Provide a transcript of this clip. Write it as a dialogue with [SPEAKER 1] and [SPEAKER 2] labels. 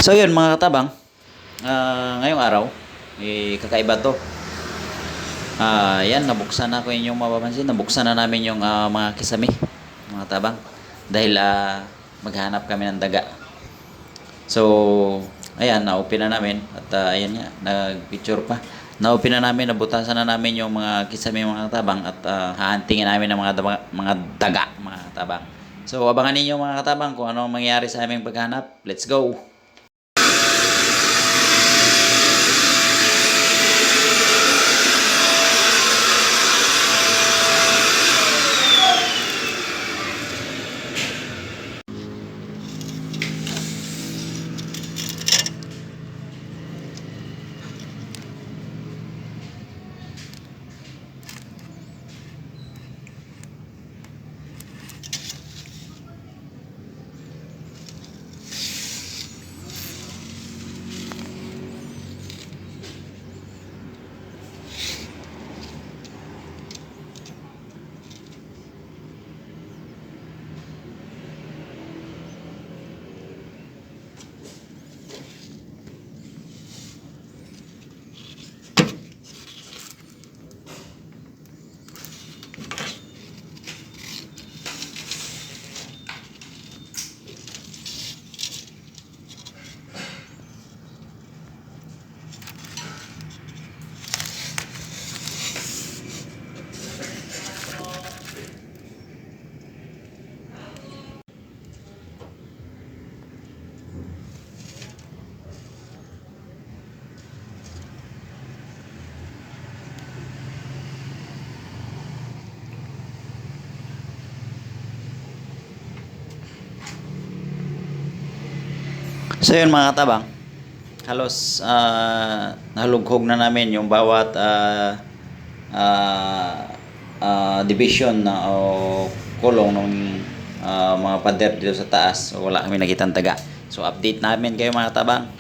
[SPEAKER 1] So yun mga katabang, ngayong araw, kakaiba to. Yan, nabuksan na ko yung mapapansin. Nabuksan na namin yung mga kisame, mga tabang. Dahil maghanap kami ng daga. So, ayan, na-open na namin. At ayan nga, nag-picture pa. Na-open na namin, nabutasan na namin yung mga kisame, mga tabang. At hahantingin namin ng mga daga, mga tabang. So, abangan ninyo mga katabang kung ano ang mangyayari sa aming paghanap. Let's go! So yun mga katabang, halos nalughog na namin yung bawat division na o kulong ng mga pader dito sa taas. So wala kami nakitang taga. So update namin kayo mga katabang.